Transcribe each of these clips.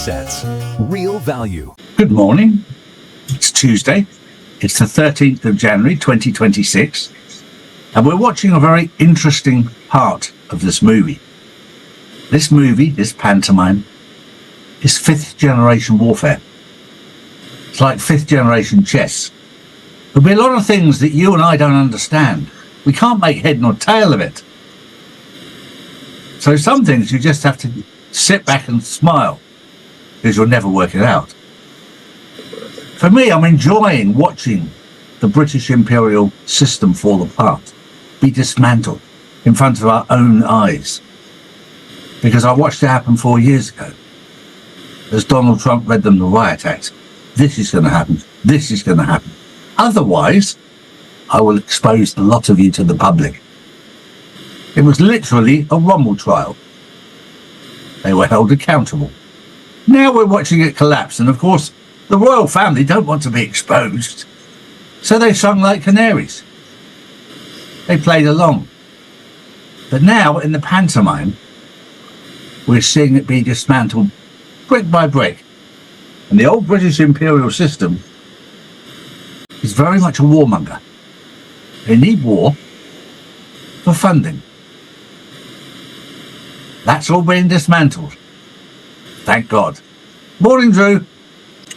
assets. Real value. Good morning. It's Tuesday. It's the 13th of January 2026. And we're watching a very interesting part of this movie. This pantomime, is fifth generation warfare. It's like fifth generation chess. There'll be a lot of things that you and I don't understand. We can't make head nor tail of it. So some things you just have to sit back and smile, because you'll never work it out. For me, I'm enjoying watching the British imperial system fall apart, be dismantled in front of our own eyes. Because I watched it happen 4 years ago, as Donald Trump read them the riot act. This is going to happen. This is going to happen. Otherwise, I will expose a lot of you to the public. It was literally a Rommel trial. They were held accountable. Now we're watching it collapse, and of course, the royal family don't want to be exposed. So they sung like canaries. They played along. But now, in the pantomime, we're seeing it be dismantled brick by brick. And the old British imperial system is very much a warmonger. They need war for funding. That's all being dismantled. Thank God. Morning, Drew.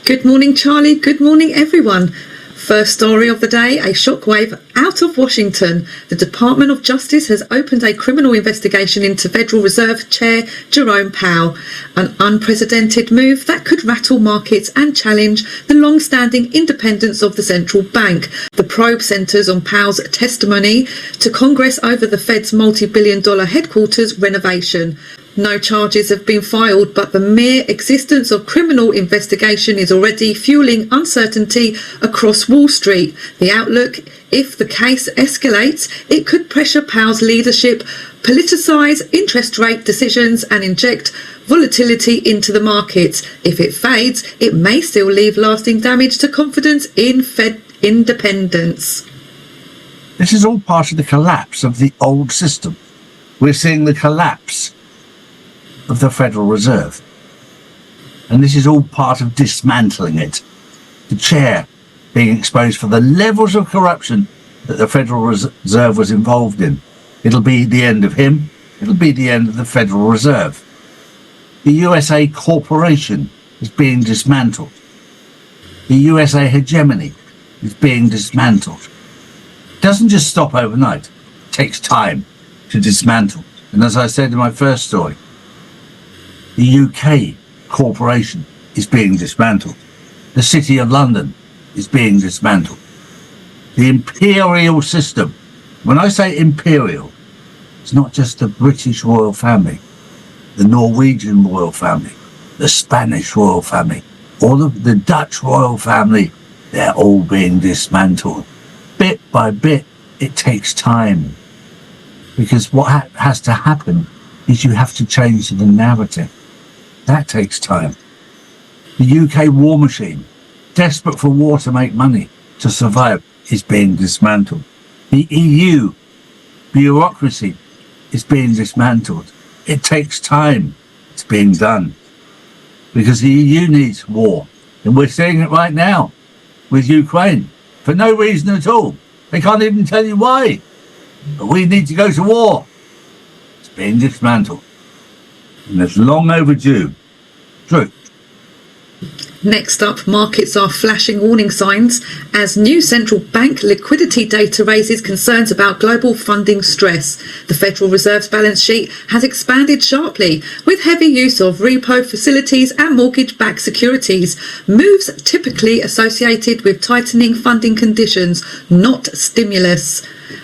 Good morning, Charlie. Good morning, everyone. First story of the day, a shockwave out of Washington. The Department of Justice has opened a criminal investigation into Federal Reserve Chair Jerome Powell, an unprecedented move that could rattle markets and challenge the long-standing independence of the central bank. The probe centres on Powell's testimony to Congress over the Fed's multi-billion-dollar headquarters renovation. No charges have been filed, but the mere existence of criminal investigation is already fueling uncertainty across Wall Street. The outlook: if the case escalates, it could pressure Powell's leadership, politicise interest rate decisions and inject volatility into the markets. If it fades, it may still leave lasting damage to confidence in Fed independence. This is all part of the collapse of the old system. We're seeing the collapse of the Federal Reserve. And this is all part of dismantling it. The chair being exposed for the levels of corruption that the Federal Reserve was involved in. It'll be the end of him. It'll be the end of the Federal Reserve. The USA corporation is being dismantled. The USA hegemony is being dismantled. It doesn't just stop overnight. It takes time to dismantle. And as I said in my first story, the UK corporation is being dismantled. The City of London is being dismantled. The imperial system. When I say imperial, it's not just the British royal family, the Norwegian royal family, the Spanish royal family, all of the Dutch royal family. They're all being dismantled. Bit by bit, it takes time. Because what has to happen is you have to change the narrative. That takes time. The UK war machine, desperate for war to make money, to survive, is being dismantled. The EU bureaucracy is being dismantled. It takes time. It's being done. Because the EU needs war. And we're seeing it right now with Ukraine. For no reason at all. They can't even tell you why. But we need to go to war. It's being dismantled. And it's long overdue. True. Next up, markets are flashing warning signs as new central bank liquidity data raises concerns about global funding stress. The Federal Reserve's balance sheet has expanded sharply, with heavy use of repo facilities and mortgage-backed securities, moves typically associated with tightening funding conditions, not stimulus.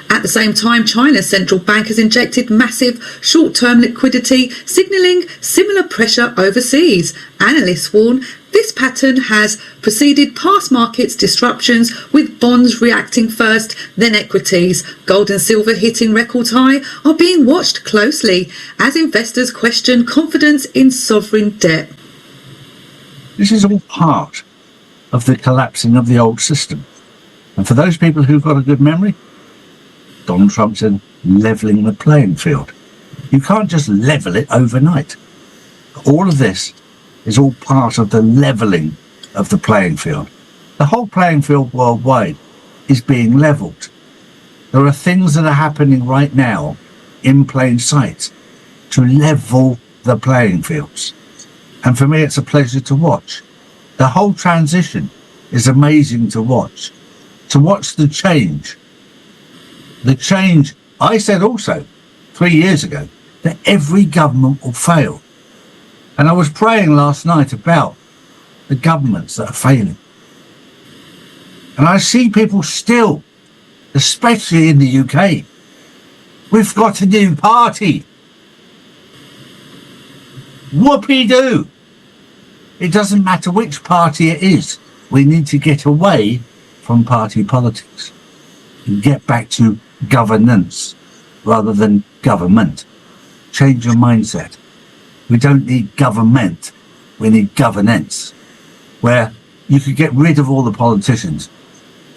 At the same time, China's central bank has injected massive short-term liquidity, signalling similar pressure overseas. Analysts warn this pattern has preceded past markets disruptions, with bonds reacting first, then equities. Gold and silver hitting record high are being watched closely as investors question confidence in sovereign debt. This is all part of the collapsing of the old system. And for those people who've got a good memory, Donald Trump said, levelling the playing field. You can't just level it overnight. All of this is all part of the levelling of the playing field. The whole playing field worldwide is being levelled. There are things that are happening right now in plain sight to level the playing fields. And for me, it's a pleasure to watch. The whole transition is amazing to watch. To watch the change. The change, I said also 3 years ago, that every government will fail. And I was praying last night about the governments that are failing. And I see people still, especially in the UK, we've got a new party. Whoopee-doo. It doesn't matter which party it is. We need to get away from party politics and get back to governance rather than government. Change your mindset. We don't need government. We need governance, where you could get rid of all the politicians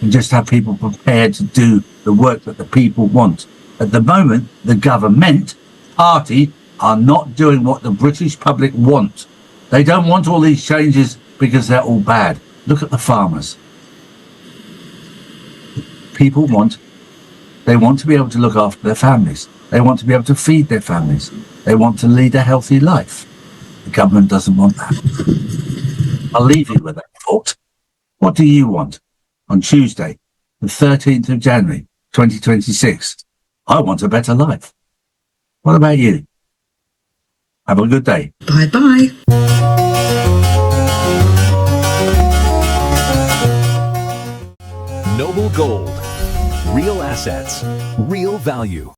and just have people prepared to do the work that the people want. At the moment, the government party are not doing what the British public want. They don't want all these changes because they're all bad. Look at the farmers. People they want to be able to look after their families. They want to be able to feed their families. They want to lead a healthy life. The government doesn't want that. I'll leave you with that thought. What do you want? On Tuesday, the 13th of January, 2026, I want a better life. What about you? Have a good day. Bye-bye. Noble Gold. Real assets. Real value.